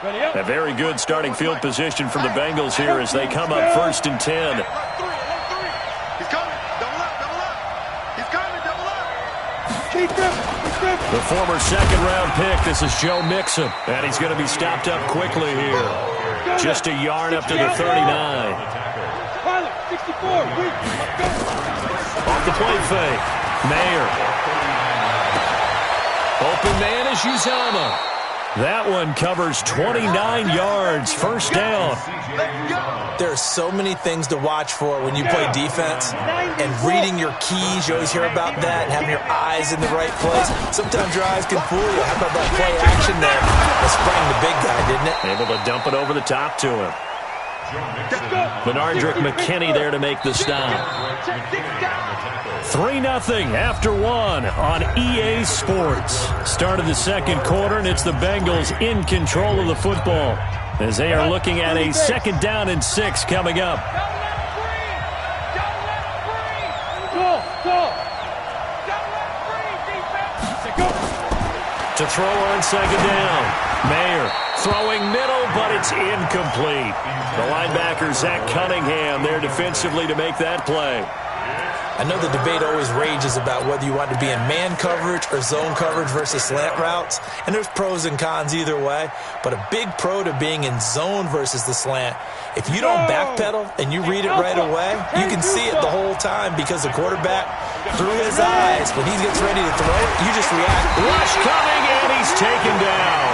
A very good starting field position for the Bengals here as they come up 1st and 10. He's coming. Double up. He's coming. Double up. The former second-round pick, this is Joe Mixon, and he's going to be stopped up quickly here. Just a yard up to the 39. Off the play fake. Mayer. Open man is Uzomah. That one covers 29 yards. First down. There are so many things to watch for when you play defense. And reading your keys, you always hear about that, and having your eyes in the right place. Sometimes your eyes can fool you. How about that play action there? That sprang the big guy, didn't it? Able to dump it over the top to him. Benardrick McKinney there to make the stop. 3-0 after 1 on EA Sports. Start of the second quarter, and it's the Bengals in control of the football as they are looking at a 2nd down and 6 coming up. To throw on 2nd down. Mayer throwing middle, but it's incomplete. The linebacker, Zach Cunningham, there defensively to make that play. I know the debate always rages about whether you want to be in man coverage or zone coverage versus slant routes, and there's pros and cons either way, but a big pro to being in zone versus the slant. If you don't backpedal and you read it right away, you can see it the whole time because the quarterback, through his eyes, when he gets ready to throw it, you just react. Rush coming, and he's taken down.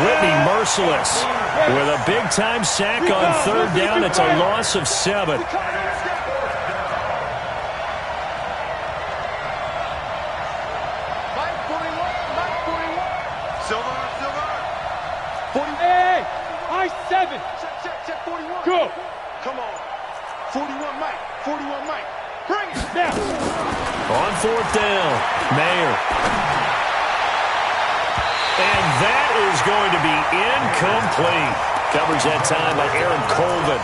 Whitney merciless with a big-time sack on 3rd down. It's a loss of 7. Go. Come on. 41 Mike. 41 Mike. Bring it. Now. On 4th down. Mayer. And that is going to be incomplete. Covers that time by Aaron Colvin.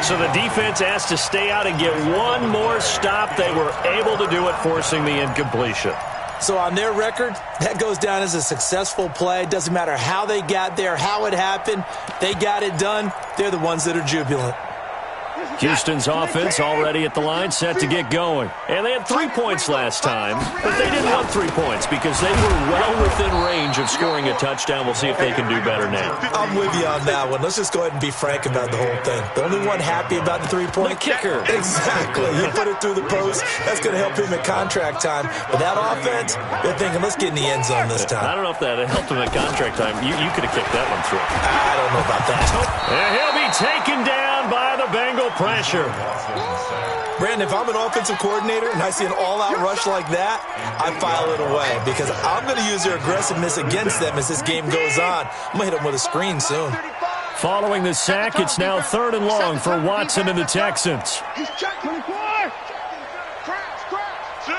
So the defense has to stay out and get one more stop. They were able to do it, forcing the incompletion. So on their record, that goes down as a successful play. It doesn't matter how they got there, how it happened. They got it done. They're the ones that are jubilant. Houston's offense already at the line, set to get going. And they had 3 points last time, but they didn't want 3 points because they were well within range of scoring a touchdown. We'll see if they can do better now. I'm with you on that one. Let's just go ahead and be frank about the whole thing. The only one happy about the 3-point kicker. Exactly. You put it through the post. That's going to help him at contract time. But that offense, they're thinking, let's get in the end zone this time. I don't know if that helped him at contract time. You could have kicked that one through. I don't know about that. And he'll be taken down by the Bengal pressure. Brandon, if I'm an offensive coordinator and I see an all-out rush like that, I file it away because I'm going to use their aggressiveness against them as this game goes on. I'm going to hit them with a screen soon. Following the sack, it's now 3rd and long for Watson and the Texans. He's checking. Crash. Sit.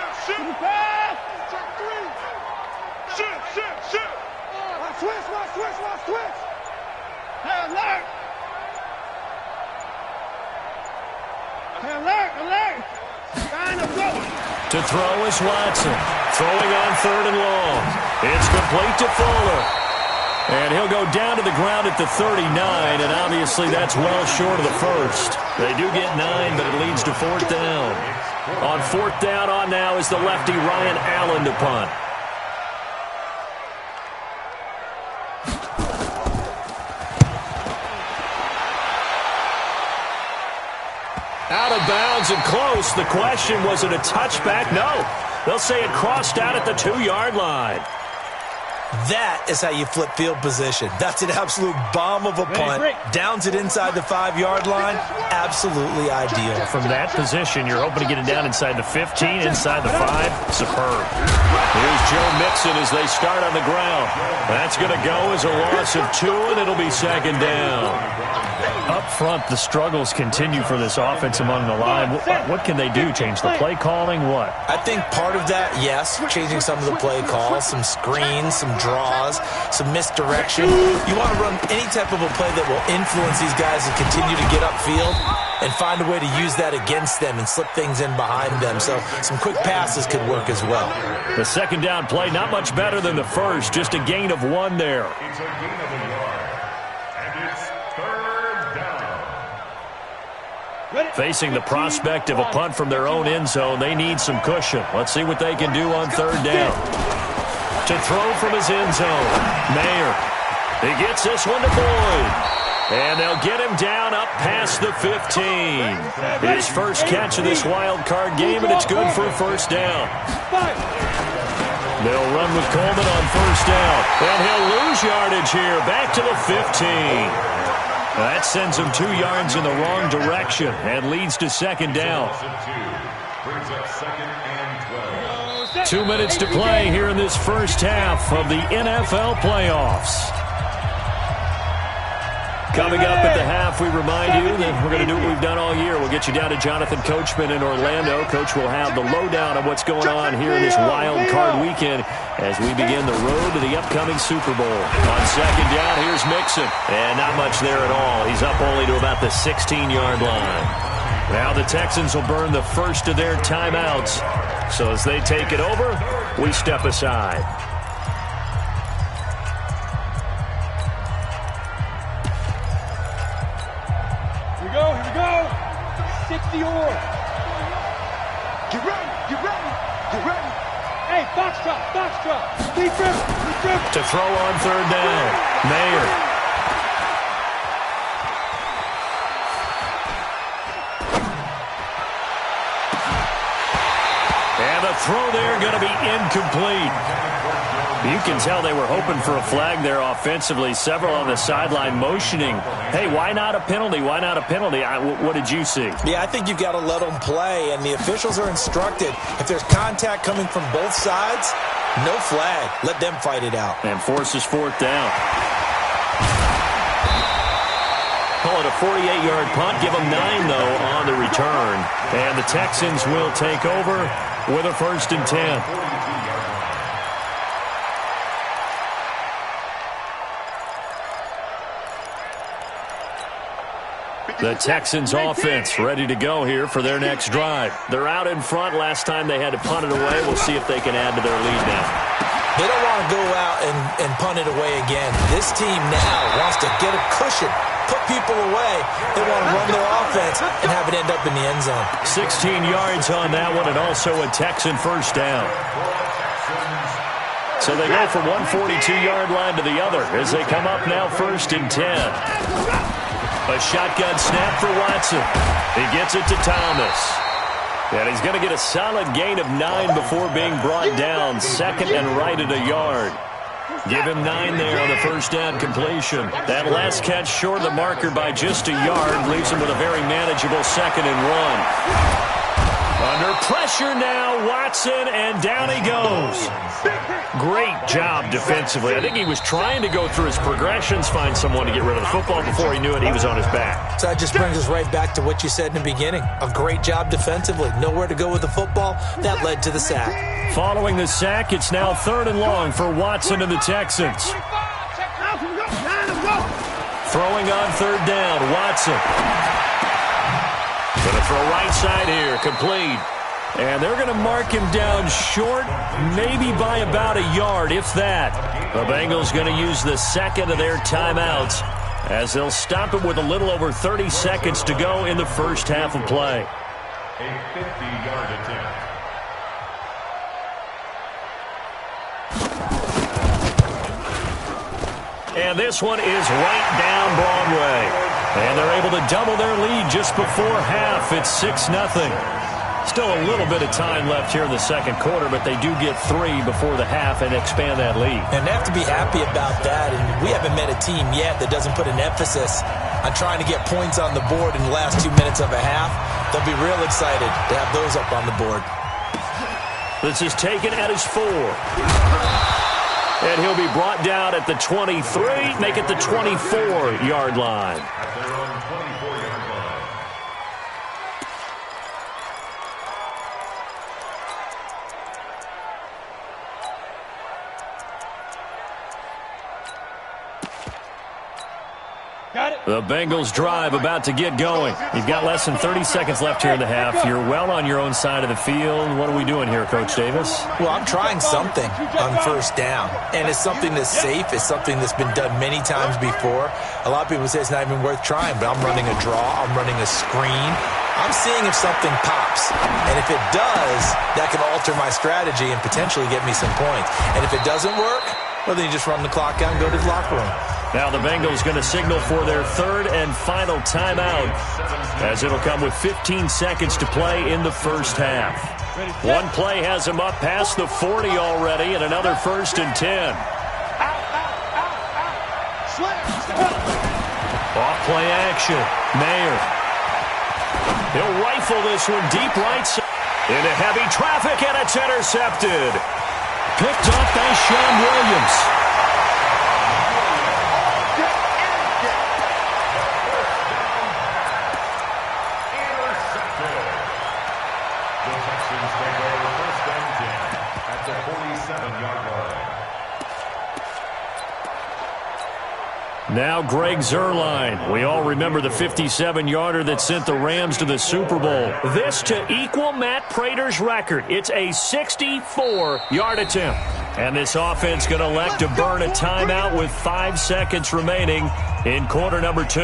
Switch. Alert. To throw is Watson. Throwing on 3rd and long. It's complete to Fuller. And he'll go down to the ground at the 39, and obviously that's well short of the first. They do get 9, but it leads to 4th down. On 4th down on now is the lefty Ryan Allen to punt. Out of bounds and close. The question, was it a touchback? No. They'll say it crossed out at the 2-yard line. That is how you flip field position. That's an absolute bomb of a punt. Downs it inside the 5-yard line. Absolutely ideal. From that position, you're hoping to get it down inside the 15, inside the 5. Superb. Here's Joe Mixon as they start on the ground. That's going to go as a loss of 2, and it'll be 2nd down. Up front, the struggles continue for this offense among the line. What can they do? Change the play calling? What? I think part of that, yes, changing some of the play calls, some screens, some draws, some misdirection. You want to run any type of a play that will influence these guys and continue to get upfield and find a way to use that against them and slip things in behind them. So some quick passes could work as well. The 2nd down play, not much better than the first, just a gain of 1 there. And it's third down. Facing the prospect of a punt from their own end zone, they need some cushion. Let's see what they can do on third down. To throw from his end zone, Mayer. He gets this one to Boyd. And they'll get him down up past the 15. His first catch of this wild card game, and it's good for a first down. They'll run with Coleman on first down. And he'll lose yardage here, back to the 15. That sends him 2 yards in the wrong direction and leads to second down. 2 minutes to play here in this first half of the NFL playoffs. Coming up at the half, we remind you that we're going to do what we've done all year. We'll get you down to Jonathan Coachman in Orlando. Coach will have the lowdown of what's going on here in this wild card weekend as we begin the road to the upcoming Super Bowl. On second down, here's Mixon. And not much there at all. He's up only to about the 16-yard line. Now the Texans will burn the first of their timeouts. So as they take it over, we step aside. Here we go. 60 or. Get ready. Hey, box drop. Deep dribble. To throw on third down, Mayer. And the throw there going to be incomplete. You can tell they were hoping for a flag there offensively. Several on the sideline motioning. Hey, why not a penalty? Why not a penalty? What did you see? Yeah, I think you've got to let them play, and the officials are instructed. If there's contact coming from both sides, no flag. Let them fight it out. And forces fourth down. Call it a 48-yard punt. Give them 9, though, on the return. And the Texans will take over with a 1st and 10. The Texans offense ready to go here for their next drive. They're out in front. Last time they had to punt it away. We'll see if they can add to their lead now. They don't want to go out and punt it away again. This team now wants to get a cushion, put people away. They want to run their offense and have it end up in the end zone. 16 yards on that one, and also a Texan first down. So they go from one 42-yard line to the other as they come up now 1st and 10. A shotgun snap for Watson. He gets it to Thomas. And he's going to get a solid gain of 9 before being brought down. 2nd and right at a yard. Give him 9 there on the first down completion. That last catch short of the marker by just a yard leaves him with a very manageable 2nd and 1. Under pressure now, Watson, and down he goes. Great job defensively. I think he was trying to go through his progressions, find someone to get rid of the football. Before he knew it, he was on his back. So that just brings us right back to what you said in the beginning. A great job defensively. Nowhere to go with the football. That led to the sack. Following the sack, it's now 3rd and long for Watson and the Texans. Throwing on 3rd down, Watson. Going to throw right side here, complete. And they're going to mark him down short, maybe by about a yard, if that. The Bengals going to use the 2nd of their timeouts as they'll stop it with a little over 30 seconds to go in the first half of play. A 50-yard attempt. And this one is right down Broadway. And they're able to double their lead just before half. It's 6-0. Still a little bit of time left here in the second quarter, but they do get 3 before the half and expand that lead. And they have to be happy about that. And we haven't met a team yet that doesn't put an emphasis on trying to get points on the board in the last 2 minutes of a half. They'll be real excited to have those up on the board. This is taken at his 4. And he'll be brought down at the 23, make it the 24-yard line. At their own 24-yard line. The Bengals drive about to get going. You've got less than 30 seconds left here in the half. You're well on your own side of the field. What are we doing here, Coach Davis? Well, I'm trying something on first down, and it's something that's safe. It's something that's been done many times before. A lot of people say it's not even worth trying, but I'm running a draw. I'm running a screen. I'm seeing if something pops, and if it does, that can alter my strategy and potentially get me some points. And if it doesn't work, well, then you just run the clock out and go to the locker room. Now the Bengals going to signal for their third and final timeout, as it'll come with 15 seconds to play in the first half. One play has them up past the 40 already, and another 1st and 10. Off play action. Mayer. He'll rifle this one deep right side. Into heavy traffic, and it's intercepted. Picked off by Sean Williams. Now Greg Zuerlein. We all remember the 57-yarder that sent the Rams to the Super Bowl. This to equal Matt Prater's record. It's a 64-yard attempt. And this offense going to elect to burn a timeout with 5 seconds remaining in quarter number 2.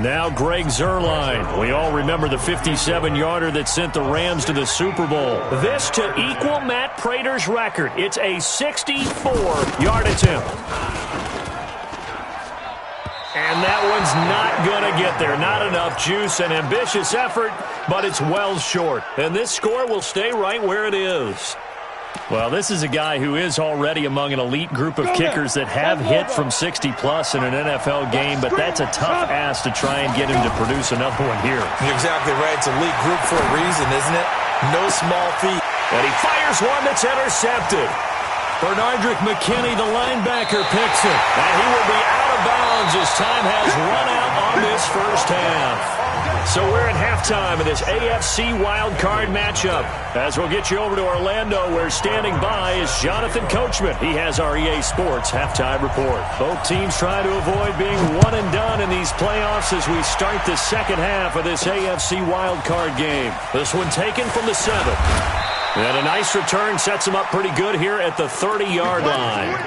Now Greg Zuerlein. We all remember the 57-yarder that sent the Rams to the Super Bowl. This to equal Matt Prater's record. It's a 64-yard attempt. And that one's not going to get there. Not enough juice. An ambitious effort, but it's well short. And this score will stay right where it is. Well, this is a guy who is already among an elite group of kickers that have hit from 60-plus in an NFL game, but that's a tough ask to try and get him to produce another one here. You're exactly right. It's an elite group for a reason, isn't it? No small feat. And he fires one that's intercepted. Bernardrick McKinney, the linebacker, picks it. And he will be out of bounds as time has run out on this first half. So we're at halftime in this AFC wildcard matchup. As we'll get you over to Orlando, where standing by is Jonathan Coachman. He has our EA Sports halftime report. Both teams try to avoid being one and done in these playoffs as we start the second half of this AFC wildcard game. This one taken from the 7. And a nice return sets them up pretty good here at the 30-yard line.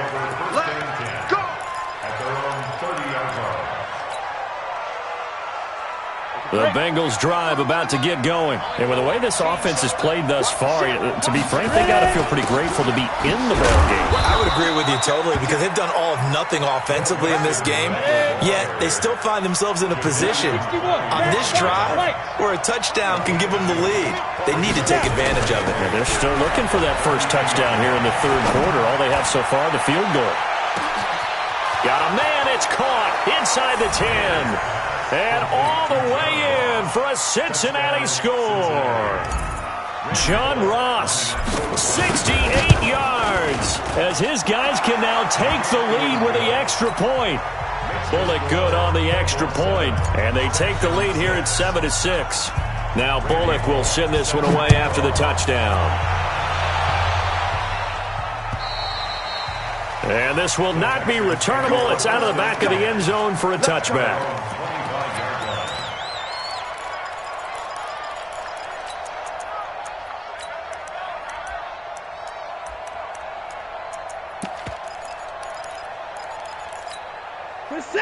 The Bengals drive about to get going. And with the way this offense has played thus far, to be frank, they got to feel pretty grateful to be in the ball game. I would agree with you totally, because they've done all of nothing offensively in this game, yet they still find themselves in a position on this drive where a touchdown can give them the lead. They need to take advantage of it. Yeah, they're still looking for that first touchdown here in the third quarter. All they have so far, the field goal. Got a man, it's caught inside the 10. And all the way in for a Cincinnati score. John Ross, 68 yards, as his guys can now take the lead with the extra point. Bullock good on the extra point, and they take the lead here at 7-6. Now Bullock will send this one away after the touchdown. And this will not be returnable. It's out of the back of the end zone for a touchback.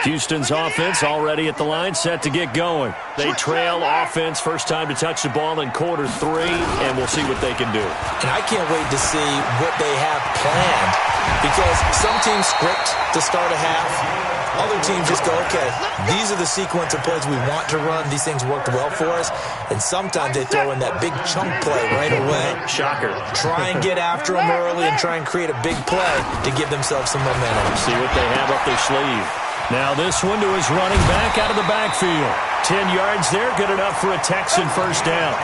Houston's offense already at the line, set to get going. They trail offense, first time to touch the ball in quarter 3, and we'll see what they can do. And I can't wait to see what they have planned, because some teams script to start a half. Other teams just go, okay, these are the sequence of plays we want to run. These things worked well for us. And sometimes they throw in that big chunk play right away. Shocker. Try and get after them early and try and create a big play to give themselves some momentum. See what they have up their sleeve. Now this one to his running back out of the backfield. 10 yards there, good enough for a Texan first down.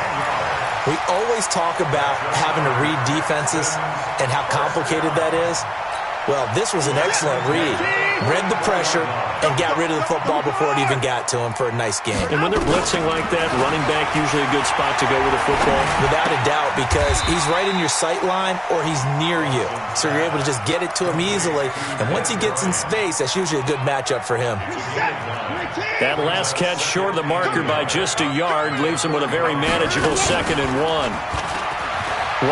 We always talk about having to read defenses and how complicated that is. Well, this was an excellent read. Read the pressure and got rid of the football before it even got to him for a nice game. And when they're blitzing like that, running back usually a good spot to go with a football? Without a doubt, because he's right in your sight line or he's near you. So you're able to just get it to him easily. And once he gets in space, that's usually a good matchup for him. That last catch short of the marker by just a yard leaves him with a very manageable 2nd and 1.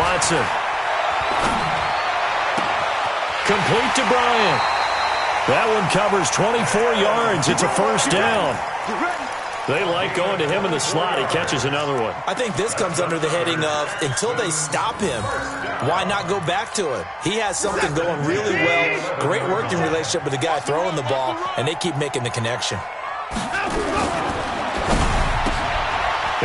Watson. Complete to Bryant. That one covers 24 yards. It's a first down. They like going to him in the slot. He catches another one. I think this comes under the heading of until they stop him, why not go back to it? He has something going really well. Great working relationship with the guy throwing the ball, and they keep making the connection.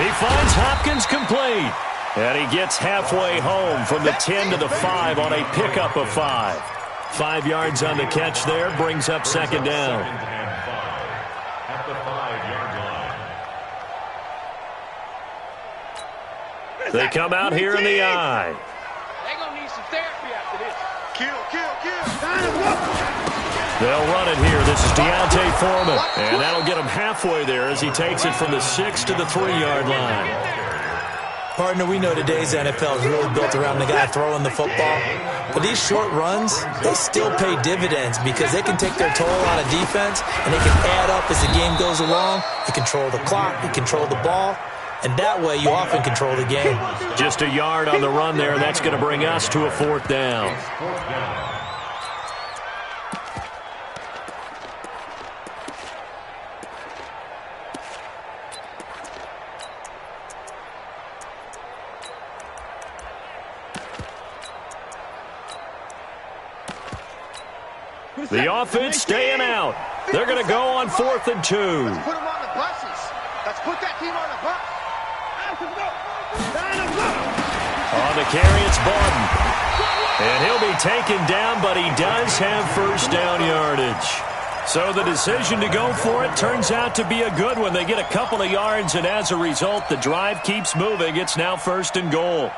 He finds Hopkins complete. And he gets halfway home from the 10 to the 5 on a pickup of 5. 5 yards on the catch there, brings up 2nd down. At the 5-yard line. They come out here in the eye. They're going to need some therapy after this. Kill. They'll run it here. This is Deontay Foreman. And that'll get him halfway there as he takes it from the 6 to the 3-yard line. Partner, we know today's NFL is really built around the guy throwing the football. But these short runs, they still pay dividends because they can take their toll on a defense and they can add up as the game goes along. You control the clock, you control the ball, and that way you often control the game. Just a yard on the run there. That's going to bring us to a 4th down. The offense staying out. They're going to go on 4th and 2. Let's put them on the buses. Let's put that team on the bus. On the carry, it's Barton. And he'll be taken down, but he does have first down yardage. So the decision to go for it turns out to be a good one. They get a couple of yards, and as a result, the drive keeps moving. It's now 1st and goal.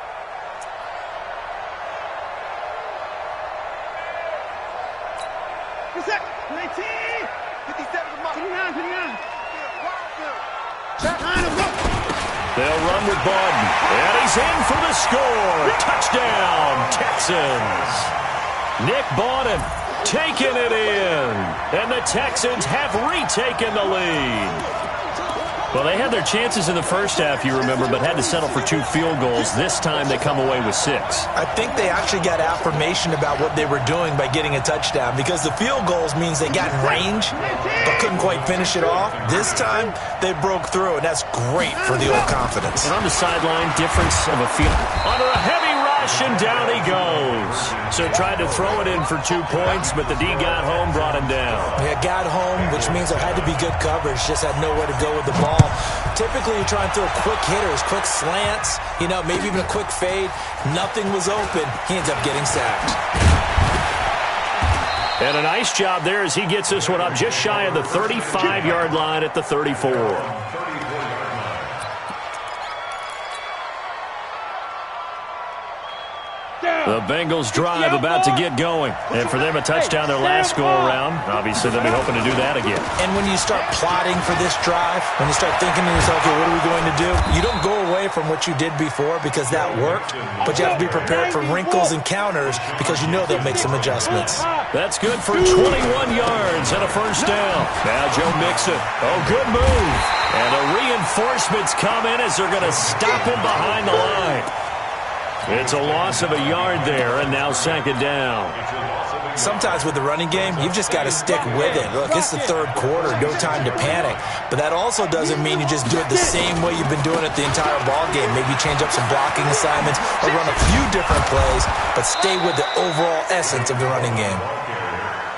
They'll run with Barton. And he's in for the score. Touchdown, Texans. Nick Barton taking it in. And the Texans have retaken the lead. Well, they had their chances in the first half, you remember, but had to settle for 2 field goals. This time they come away with 6. I think they actually got affirmation about what they were doing by getting a touchdown because the field goals means they got in range but couldn't quite finish it off. This time they broke through, and that's great for the old confidence. And on the sideline, difference of a field. Under a heavy rush, and down he goes. So tried to throw it in for 2 points, but the D got home, brought him down. Yeah, got home, which means there had to be good coverage. Just had nowhere to go with the ball. Typically, you're trying to throw quick hitters, quick slants, maybe even a quick fade. Nothing was open. He ends up getting sacked. And a nice job there as he gets this one up just shy of the 35-yard line at the 34. The Bengals drive about to get going. And for them, a touchdown their last go-around. Obviously, they'll be hoping to do that again. And when you start plotting for this drive, when you start thinking to yourself, okay, what are we going to do? You don't go away from what you did before because that worked, but you have to be prepared for wrinkles and counters because you know they'll make some adjustments. That's good for 21 yards and a first down. Now Joe Mixon. Oh, good move. And the reinforcements come in as they're going to stop him behind the line. It's a loss of a yard there, and now 2nd down. Sometimes with the running game, you've just got to stick with it. Look, it's the 3rd quarter, no time to panic. But that also doesn't mean you just do it the same way you've been doing it the entire ball game. Maybe change up some blocking assignments or run a few different plays, but stay with the overall essence of the running game.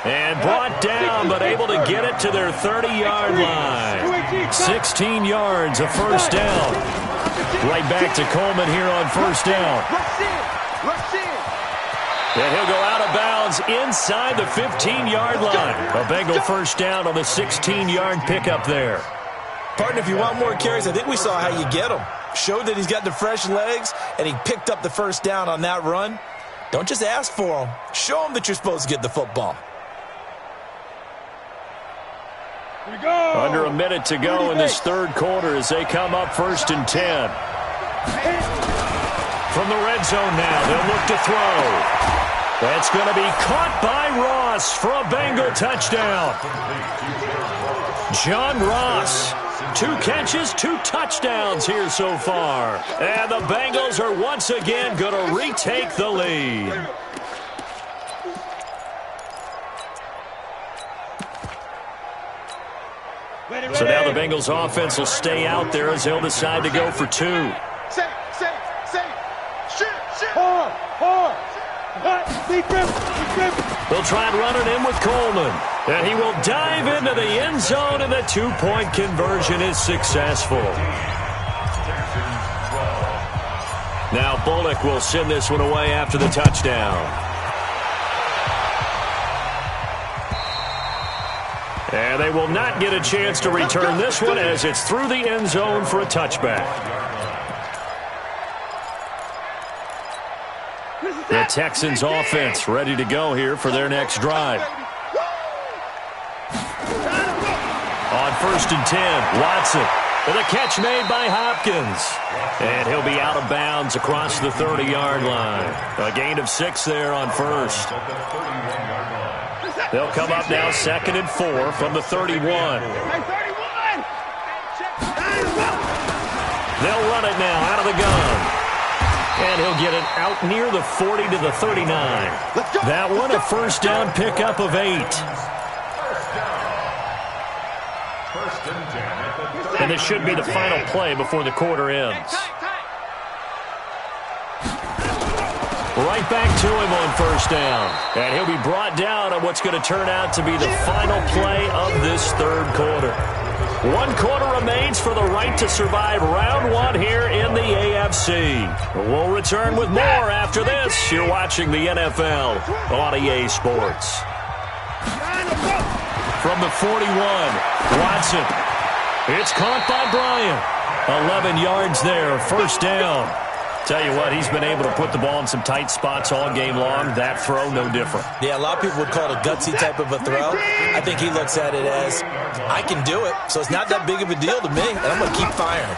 And brought down, but able to get it to their 30-yard line. 16 yards, a first down. Right back to Coleman here on first down. And he'll go out of bounds inside the 15-yard line. A Bengal first down on the 16-yard pickup there. Partner, if you want more carries, I think we saw how you get them. Showed that he's got the fresh legs, and he picked up the first down on that run. Don't just ask for them. Show them that you're supposed to get the football. Under a minute to go in this third quarter as they come up 1st and 10. From the red zone now, they'll look to throw. That's going to be caught by Ross for a Bengal touchdown. John Ross, 2 catches, 2 touchdowns here so far. And the Bengals are once again going to retake the lead. So now the Bengals offense will stay out there as they'll decide to go for 2. They'll try and run it in with Coleman. And he will dive into the end zone, and the 2-point conversion is successful. Now Bullock will send this one away after the touchdown. And they will not get a chance to return this one as it's through the end zone for a touchback. The Texans offense ready to go here for their next drive. On 1st and 10, Watson with a catch made by Hopkins. And he'll be out of bounds across the 30-yard line. A gain of 6 there on 1st. They'll come up now 2nd and 4 from the 31. They'll run it now out of the gun. And he'll get it out near the 40 to the 39. That one, a first down pickup of 8. And this should be the final play before the quarter ends. Right back to him on first down. And he'll be brought down on what's going to turn out to be the final play of this third quarter. 1 quarter remains for the right to survive round 1 here in the AFC. We'll return with more after this. You're watching the NFL on EA Sports. From the 41, Watson. It's caught by Bryant. 11 yards there, first down. Tell you what, he's been able to put the ball in some tight spots all game long. That throw, no different. Yeah, a lot of people would call it a gutsy type of a throw. I think he looks at it as, I can do it, so it's not that big of a deal to me, and I'm going to keep firing.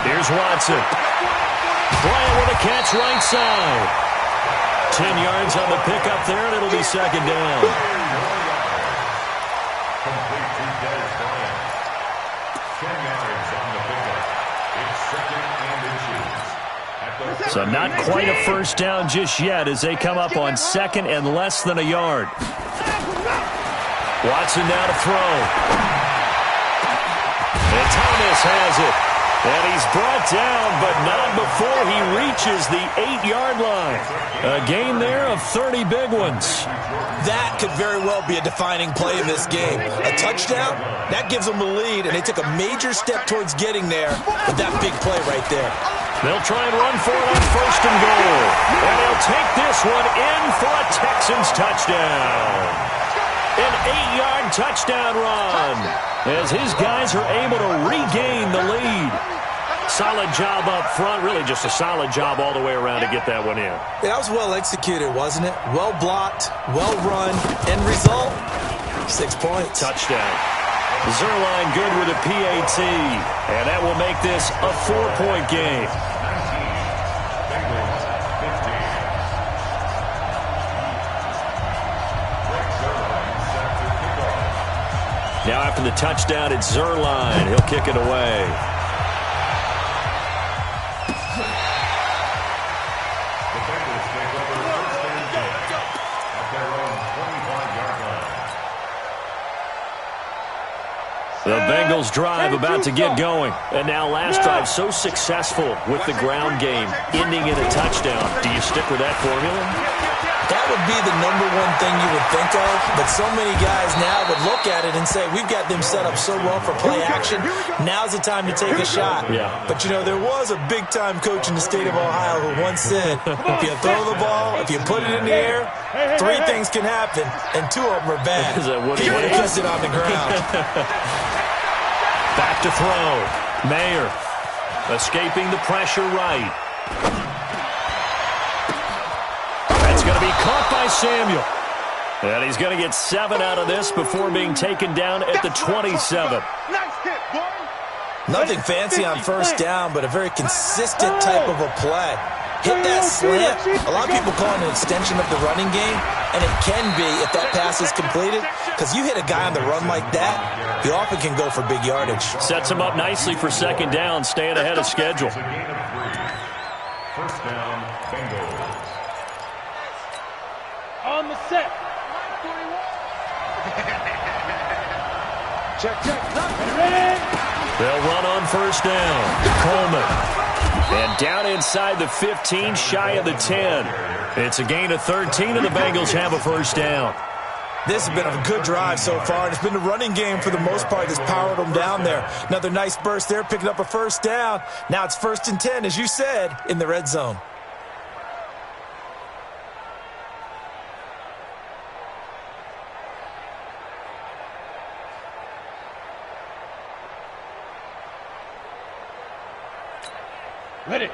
Here's Watson. Bryant with a catch right side. 10 yards on the pickup there, and it'll be second down. Complete to Dennis Bryant. 10 yards on the pickup. It's 2nd and inches. So not quite a first down just yet as they come up on 2nd and less than a yard. Watson now to throw. And Thomas has it. And he's brought down, but not before he reaches the 8-yard line. A gain there of 30 big ones. That could very well be a defining play in this game. A touchdown, that gives them the lead, and they took a major step towards getting there with that big play right there. They'll try and run for it on 1st and goal. And they'll take this one in for a Texans touchdown. An 8-yard touchdown run as his guys are able to regain the lead. Solid job up front, really just a solid job all the way around to get that one in. That was well executed, wasn't it? Well blocked, well run, end result, 6 points. Touchdown. Zerline good with a PAT, and that will make this a 4-point game. Now after the touchdown, it's Zerline. He'll kick it away. The Bengals drive about to get going. And now last drive so successful with the ground game, ending in a touchdown. Do you stick with that formula? That would be the number one thing you would think of, but so many guys now would look at it and say, we've got them set up so well for play action. Now's the time to take a shot. Yeah. But, you know, there was a big-time coach in the state of Ohio who once said, if you throw the ball, if you put it in the air, 3 things can happen, and 2 of them are bad. Is that what he would have is? kissed it on the ground. Back to throw. Mayer escaping the pressure right. to be caught by Samuel. And he's going to get 7 out of this before being taken down at the 27. Nice hit, boy. Nothing fancy on first down, but a very consistent type of a play. Hit that slant. A lot of people call it an extension of the running game, and it can be if that pass is completed, because you hit a guy on the run like that, he often can go for big yardage. Sets him up nicely for second down, staying ahead of schedule. First down, Bengals. On the set. Check. Ready. They'll run on first down. Coleman. And down inside the 15, shy of the 10. It's a gain of 13, and the Bengals have a first down. This has been a good drive so far, and it's been the running game for the most part that's powered them down there. Another nice burst there, picking up a first down. Now it's 1st and 10, as you said, in the red zone. Ready.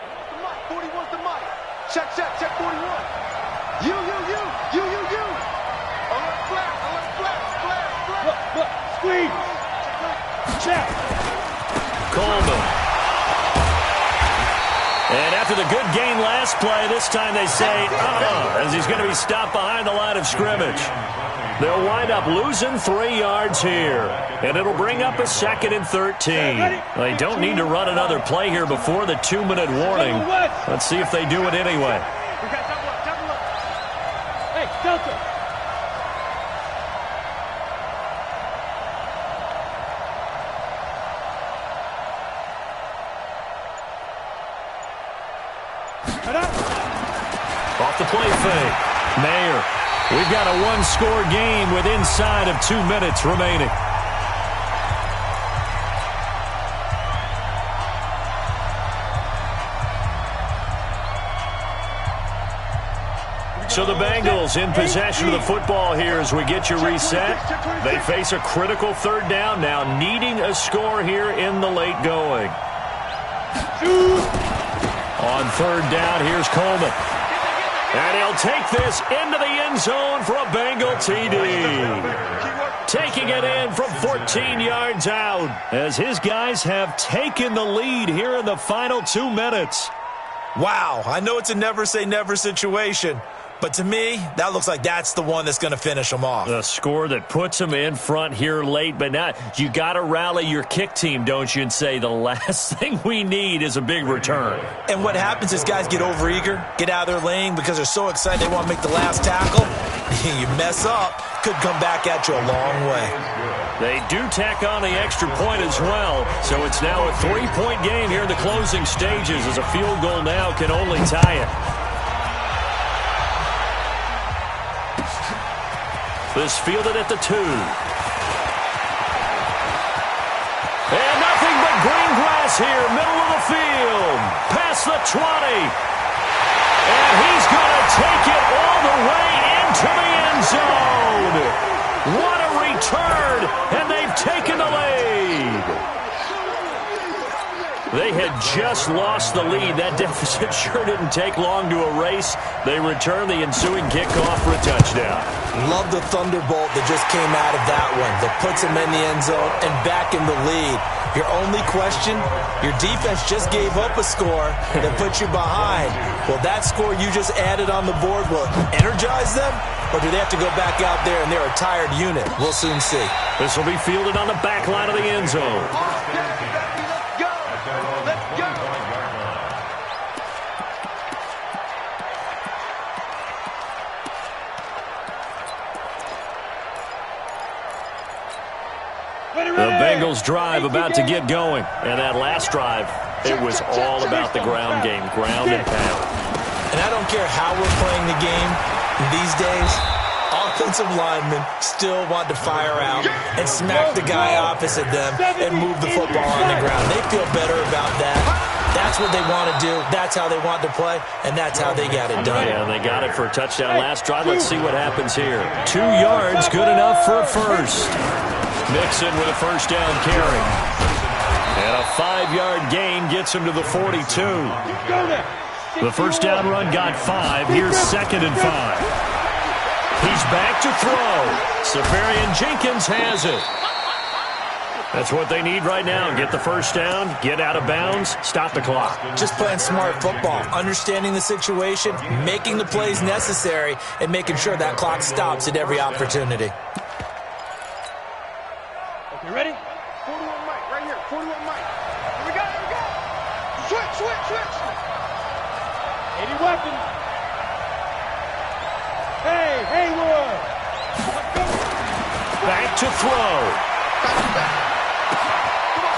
41's the mic. Check 41. You. Alert flash. Look. Squeeze. Check. Coleman. And after the good gain last play, this time they say, as he's going to be stopped behind the line of scrimmage. They'll wind up losing 3 yards here, and it'll bring up a 2nd and 13. They don't need to run another play here before the 2-minute warning. Let's see if they do it anyway. Hey, Delta. Off the play fake. Mayer. We've got a 1-score game with inside of 2 minutes remaining. So the Bengals in possession of the football here as we get you reset. They face a critical 3rd down now, needing a score here in the late going. On 3rd down, here's Coleman. And he'll take this into the end zone for a Bengal TD. Taking it in from 14 yards out as his guys have taken the lead here in the final 2 minutes. Wow, I know it's a never-say-never situation, but to me, that looks like that's the one that's going to finish them off. A score that puts them in front here late, but now you got to rally your kick team, don't you, and say the last thing we need is a big return. And what happens is guys get overeager, get out of their lane because they're so excited they want to make the last tackle. You mess up, could come back at you a long way. They do tack on the extra point as well, so it's now a 3-point game here in the closing stages as a field goal now can only tie it. This fielded at the 2. And nothing but green grass here, middle of the field. Past the 20. And he's going to take it all the way into the end zone. What a return, and they've taken the lead. They had just lost the lead. That deficit sure didn't take long to erase. They return the ensuing kickoff for a touchdown. Love the thunderbolt that just came out of that one that puts them in the end zone and back in the lead. Your only question, your defense just gave up a score that put you behind. Will that score you just added on the board will energize them? Or do they have to go back out there and they're a tired unit? We'll soon see. This will be fielded on the back line of the end zone. The Bengals drive about to get going. And that last drive, it was all about the ground game, ground and pound. And I don't care how we're playing the game these days, offensive linemen still want to fire out and smack the guy opposite them and move the football on the ground. They feel better about that. That's what they want to do. That's how they want to play, and that's how they got it done. Yeah, they got it for a touchdown last drive. Let's see what happens here. 2 yards, good enough for a first. Mixon with a first down carry. And a 5-yard gain gets him to the 42. Go there. The first down run got 5. Here's 2nd and 5. He's back to throw. Safarian Jenkins has it. That's what they need right now. Get the first down, get out of bounds, stop the clock. Just playing smart football, understanding the situation, making the plays necessary, and making sure that clock stops at every opportunity. Okay, ready? 41 Mike, right here. 41 Mike. Here we go, here we go. Switch. 80 weapons. Hey, Haywood. Back to throw.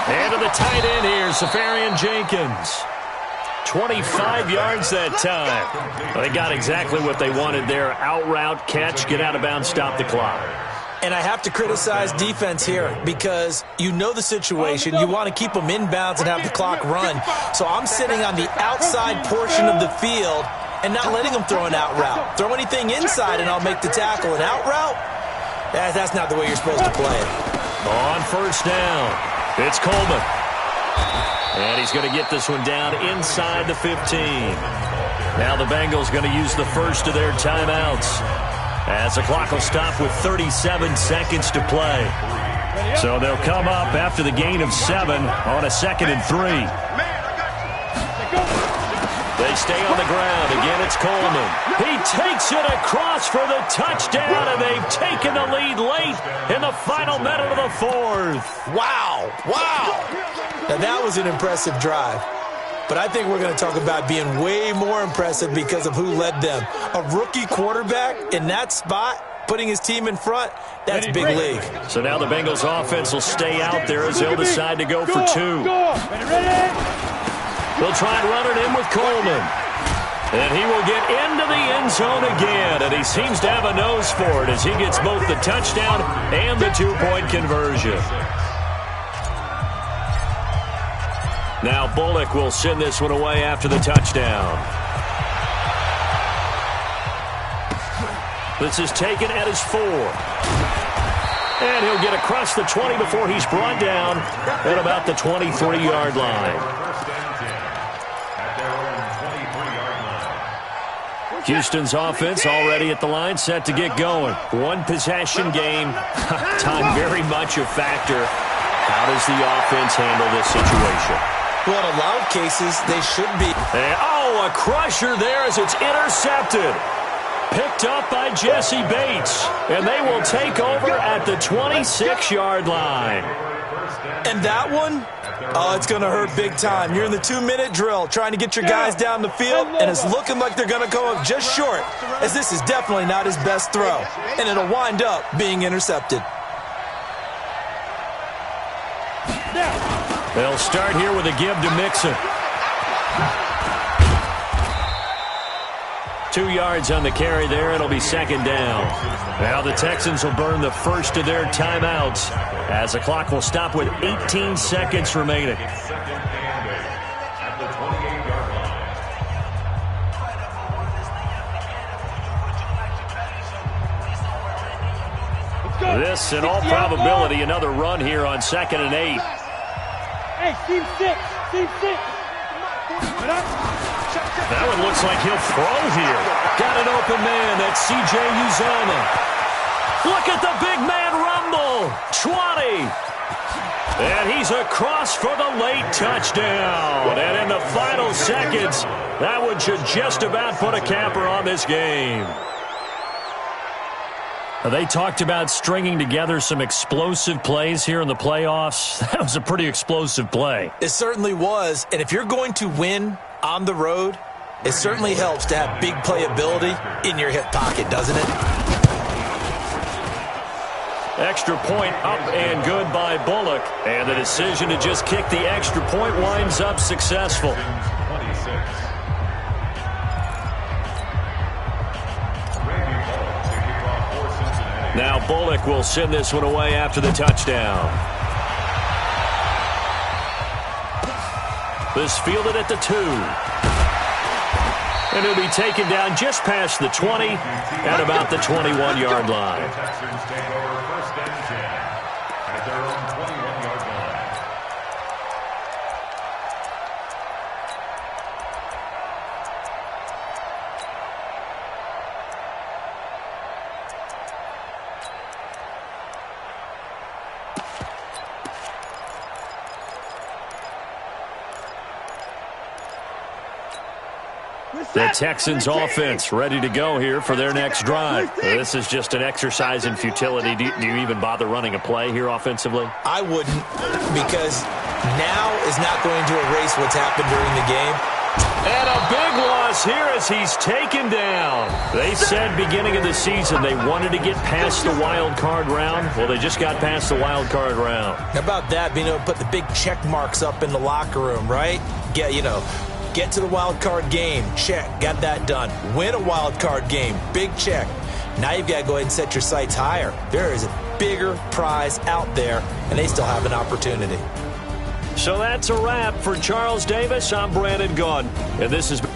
And to the tight end here, Safarian Jenkins. 25 yards that time. Well, they got exactly what they wanted there. Out route, catch, get out of bounds, stop the clock. And I have to criticize defense here because you know the situation. You want to keep them inbounds and have the clock run. So I'm sitting on the outside portion of the field and not letting them throw an out route. Throw anything inside and I'll make the tackle. An out route? That's not the way you're supposed to play it. On first down, it's Coleman. And he's going to get this one down inside the 15. Now the Bengals going to use the first of their timeouts, as the clock will stop with 37 seconds to play. So they'll come up after the gain of 7 on a 2nd and 3. They stay on the ground. Again, it's Coleman. He takes it across for the touchdown, and they've taken the lead late in the final minute of the 4th. Wow. Now, that was an impressive drive. But I think we're going to talk about being way more impressive because of who led them. A rookie quarterback in that spot, putting his team in front, that's big league. So now the Bengals offense will stay out there as they'll decide to go for 2. They'll try and run it in with Coleman. And he will get into the end zone again. And he seems to have a nose for it as he gets both the touchdown and the 2-point conversion. Now Bullock will send this one away after the touchdown. This is taken at his 4. And he'll get across the 20 before he's brought down at about the 23-yard line. Houston's offense already at the line, set to get going. One possession game. Time very much a factor. How does the offense handle this situation? Well, in a lot of cases, they should be. A crusher there as it's intercepted. Picked up by Jesse Bates. And they will take over at the 26-yard line. And that one, it's going to hurt big time. You're in the 2-minute drill trying to get your guys down the field, and it's looking like they're going to go up just short, as this is definitely not his best throw. And it'll wind up being intercepted. They'll start here with a give to Mixon. 2 yards on the carry there. It'll be 2nd down. Now the Texans will burn the first of their timeouts as the clock will stop with 18 seconds remaining. This, in all probability, another run here on 2nd and 8. Hey, team 6. That one looks like he'll throw here. Got an open man. That's C.J. Uzomah. Look at the big man rumble. 20. And he's across for the late touchdown. And in the final seconds, that one should just about put a capper on this game. They talked about stringing together some explosive plays here in the playoffs. That was a pretty explosive play. It certainly was. And if you're going to win on the road, it certainly helps to have big playability in your hip pocket, doesn't it? Extra point up and good by Bullock. And the decision to just kick the extra point winds up successful. Now Bullock will send this one away after the touchdown. This fielded at the 2. And it'll be taken down just past the 20 at about the 21-yard line. The Texans offense ready to go here for their next drive. This is just an exercise in futility. Do you even bother running a play here offensively? I wouldn't, because now is not going to erase what's happened during the game. And a big loss here as he's taken down. They said beginning of the season they wanted to get past the wild card round. Well, they just got past the wild card round. How about that, being able to put the big check marks up in the locker room, right? Get to the wild card game, check, got that done. Win a wild card game, big check. Now you've got to go ahead and set your sights higher. There is a bigger prize out there, and they still have an opportunity. So that's a wrap for Charles Davis. I'm Brandon Gaudin, and this has been